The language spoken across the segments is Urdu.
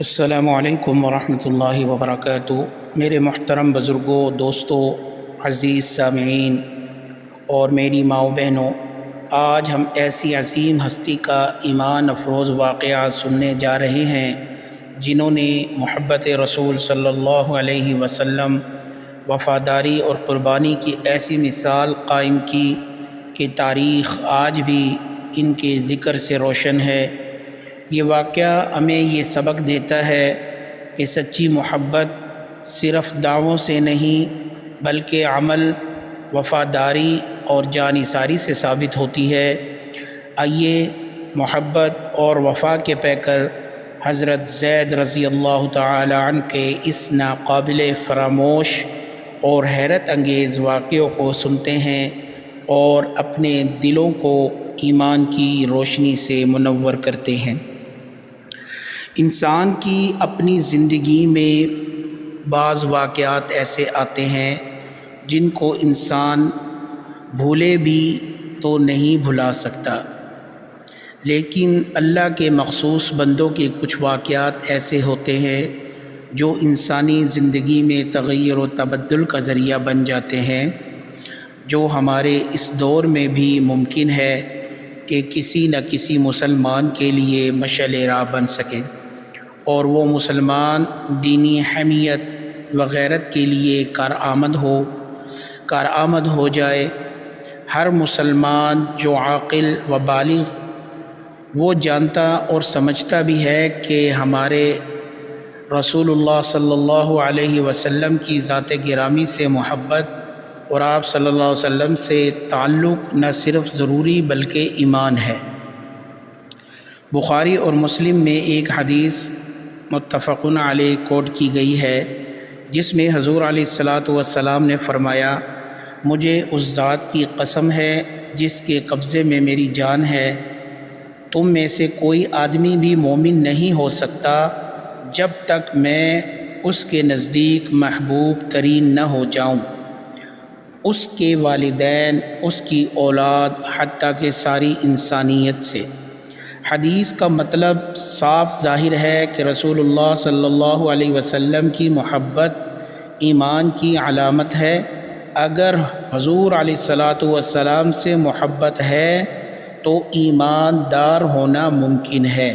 السلام علیکم ورحمۃ اللہ وبرکاتہ۔ میرے محترم بزرگوں، دوستوں، عزیز سامعین اور میری ماؤں بہنوں، آج ہم ایسی عظیم ہستی کا ایمان افروز واقعہ سننے جا رہے ہیں جنہوں نے محبت رسول صلی اللہ علیہ وسلم، وفاداری اور قربانی کی ایسی مثال قائم کی کہ تاریخ آج بھی ان کے ذکر سے روشن ہے۔ یہ واقعہ ہمیں یہ سبق دیتا ہے کہ سچی محبت صرف دعووں سے نہیں بلکہ عمل، وفاداری اور جانثاری سے ثابت ہوتی ہے۔ آئیے محبت اور وفا کے پیکر حضرت زید رضی اللہ تعالی عنہ کے اس ناقابل فراموش اور حیرت انگیز واقعوں کو سنتے ہیں اور اپنے دلوں کو ایمان کی روشنی سے منور کرتے ہیں۔ انسان کی اپنی زندگی میں بعض واقعات ایسے آتے ہیں جن کو انسان بھولے بھی تو نہیں بھلا سکتا، لیکن اللہ کے مخصوص بندوں کے کچھ واقعات ایسے ہوتے ہیں جو انسانی زندگی میں تغیر و تبدل کا ذریعہ بن جاتے ہیں، جو ہمارے اس دور میں بھی ممکن ہے کہ کسی نہ کسی مسلمان کے لیے مشعل راہ بن سکے، اور وہ مسلمان دینی حمیت و غیرت کے لیے کارآمد ہو جائے۔ ہر مسلمان جو عاقل و بالغ وہ جانتا اور سمجھتا بھی ہے کہ ہمارے رسول اللہ صلی اللہ علیہ وسلم کی ذات گرامی سے محبت اور آپ صلی اللہ علیہ وسلم سے تعلق نہ صرف ضروری بلکہ ایمان ہے۔ بخاری اور مسلم میں ایک حدیث متفقن علیہ کوٹ کی گئی ہے جس میں حضور علیہ السلام نے فرمایا، مجھے اس ذات کی قسم ہے جس کے قبضے میں میری جان ہے، تم میں سے کوئی آدمی بھی مومن نہیں ہو سکتا جب تک میں اس کے نزدیک محبوب ترین نہ ہو جاؤں، اس کے والدین، اس کی اولاد، حتیٰ کہ ساری انسانیت سے۔ حدیث کا مطلب صاف ظاہر ہے کہ رسول اللہ صلی اللہ علیہ وسلم کی محبت ایمان کی علامت ہے۔ اگر حضور علیہ السلام سے محبت ہے تو ایماندار ہونا ممکن ہے۔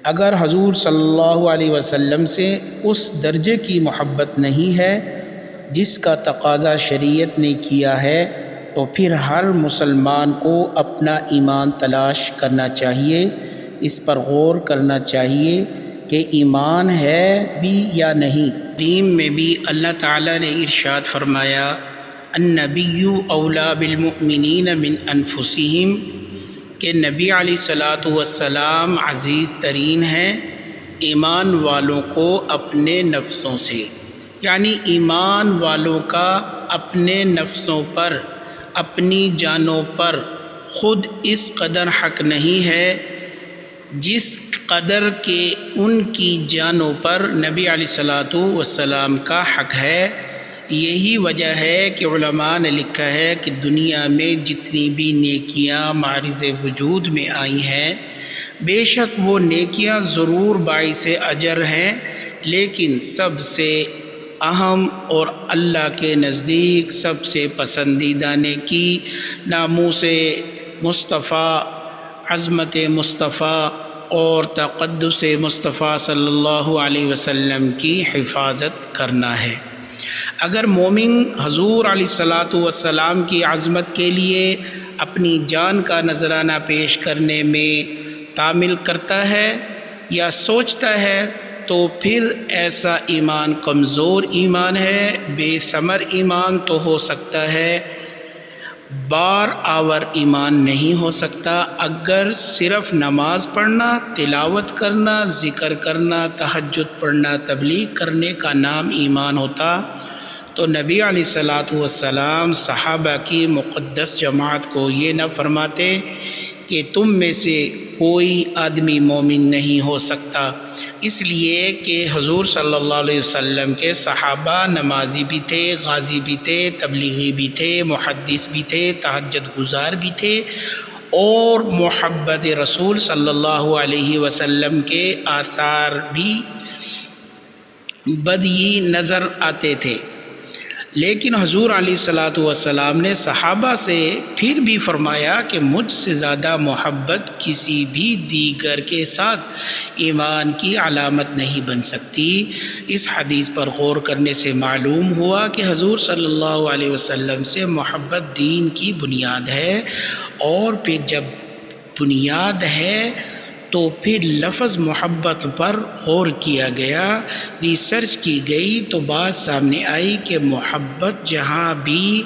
اگر حضور صلی اللہ علیہ وسلم سے اس درجے کی محبت نہیں ہے جس کا تقاضا شریعت نے کیا ہے تو پھر ہر مسلمان کو اپنا ایمان تلاش کرنا چاہیے، اس پر غور کرنا چاہیے کہ ایمان ہے بھی یا نہیں۔ دین میں بھی اللہ تعالیٰ نے ارشاد فرمایا، النبی اولیٰ بالمؤمنین من انفسہم، کہ نبی علیہ السلام عزیز ترین ہیں ایمان والوں کو اپنے نفسوں سے، یعنی ایمان والوں کا اپنے نفسوں پر، اپنی جانوں پر خود اس قدر حق نہیں ہے جس قدر کہ ان کی جانوں پر نبی علیہ السلام کا حق ہے۔ یہی وجہ ہے کہ علماء نے لکھا ہے کہ دنیا میں جتنی بھی نیکیاں معرض وجود میں آئی ہیں، بے شک وہ نیکیاں ضرور باعث اجر ہیں، لیکن سب سے اہم اور اللہ کے نزدیک سب سے پسندیدہ نیکی ناموس مصطفیٰ، عظمت مصطفیٰ اور تقدس مصطفیٰ صلی اللہ علیہ وسلم کی حفاظت کرنا ہے۔ اگر مومن حضور علیہ السلام کی عظمت کے لیے اپنی جان کا نذرانہ پیش کرنے میں تعمیل کرتا ہے یا سوچتا ہے تو پھر ایسا ایمان کمزور ایمان ہے، بے ثمر ایمان تو ہو سکتا ہے، بار آور ایمان نہیں ہو سکتا۔ اگر صرف نماز پڑھنا، تلاوت کرنا، ذکر کرنا، تہجد پڑھنا، تبلیغ کرنے کا نام ایمان ہوتا تو نبی علیہ السلام صحابہ کی مقدس جماعت کو یہ نہ فرماتے کہ تم میں سے کوئی آدمی مومن نہیں ہو سکتا، اس لیے کہ حضور صلی اللہ علیہ وسلم کے صحابہ نمازی بھی تھے، غازی بھی تھے، تبلیغی بھی تھے، محدث بھی تھے، تہجد گزار بھی تھے، اور محبت رسول صلی اللہ علیہ وسلم کے آثار بھی بدیہی نظر آتے تھے، لیکن حضور علیہ الصلاۃ والسلام نے صحابہ سے پھر بھی فرمایا کہ مجھ سے زیادہ محبت کسی بھی دیگر کے ساتھ ایمان کی علامت نہیں بن سکتی۔ اس حدیث پر غور کرنے سے معلوم ہوا کہ حضور صلی اللہ علیہ وسلم سے محبت دین کی بنیاد ہے، اور پھر جب بنیاد ہے تو پھر لفظ محبت پر غور کیا گیا، ریسرچ کی گئی تو بات سامنے آئی کہ محبت جہاں بھی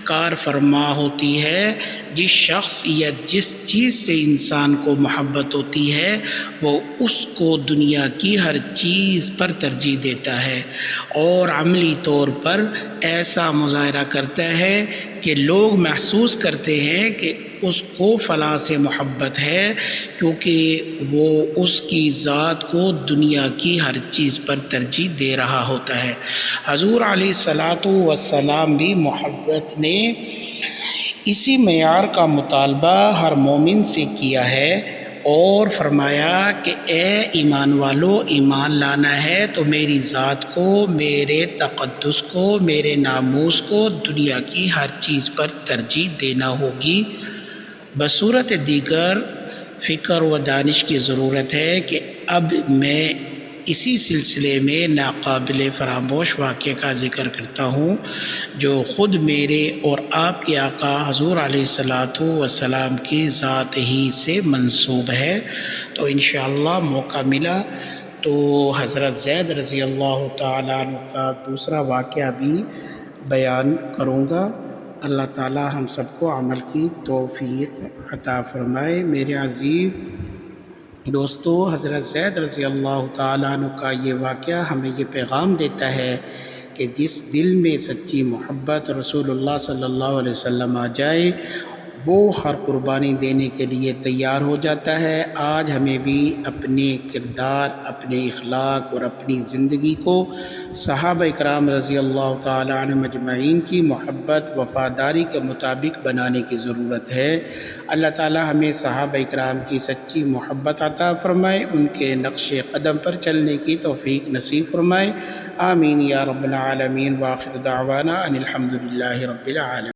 کار فرما ہوتی ہے، جس شخص یا جس چیز سے انسان کو محبت ہوتی ہے وہ اس کو دنیا کی ہر چیز پر ترجیح دیتا ہے، اور عملی طور پر ایسا مظاہرہ کرتا ہے کہ لوگ محسوس کرتے ہیں کہ اس کو فلاں سے محبت ہے، کیونکہ وہ اس کی ذات کو دنیا کی ہر چیز پر ترجیح دے رہا ہوتا ہے۔ حضور علیہ الصلاۃ والسلام بھی محبت نے اسی معیار کا مطالبہ ہر مومن سے کیا ہے، اور فرمایا کہ اے ایمان والو، ایمان لانا ہے تو میری ذات کو، میرے تقدس کو، میرے ناموس کو دنیا کی ہر چیز پر ترجیح دینا ہوگی۔ بصورت دیگر فکر و دانش کی ضرورت ہے کہ اب میں اسی سلسلے میں ناقابل فراموش واقعے کا ذکر کرتا ہوں جو خود میرے اور آپ کے آقا حضور علیہ الصلاۃ والسلام کی ذات ہی سے منسوب ہے۔ تو انشاءاللہ موقع ملا تو حضرت زید رضی اللہ تعالیٰ عنہ کا دوسرا واقعہ بھی بیان کروں گا۔ اللہ تعالی ہم سب کو عمل کی توفیق عطا فرمائے۔ میرے عزیز دوستو، حضرت زید رضی اللہ تعالیٰ عنہ کا یہ واقعہ ہمیں یہ پیغام دیتا ہے کہ جس دل میں سچی محبت رسول اللہ صلی اللہ علیہ وسلم آ جائے وہ ہر قربانی دینے کے لیے تیار ہو جاتا ہے۔ آج ہمیں بھی اپنے کردار، اپنے اخلاق اور اپنی زندگی کو صحابہ اکرام رضی اللہ تعالی عنہم اجمعین کی محبت، وفاداری کے مطابق بنانے کی ضرورت ہے۔ اللہ تعالی ہمیں صحابہ اکرام کی سچی محبت عطا فرمائے، ان کے نقش قدم پر چلنے کی توفیق نصیب فرمائے۔ آمین یا رب العالمین۔ وآخر دعوانا ان الحمد للہ رب العالمین۔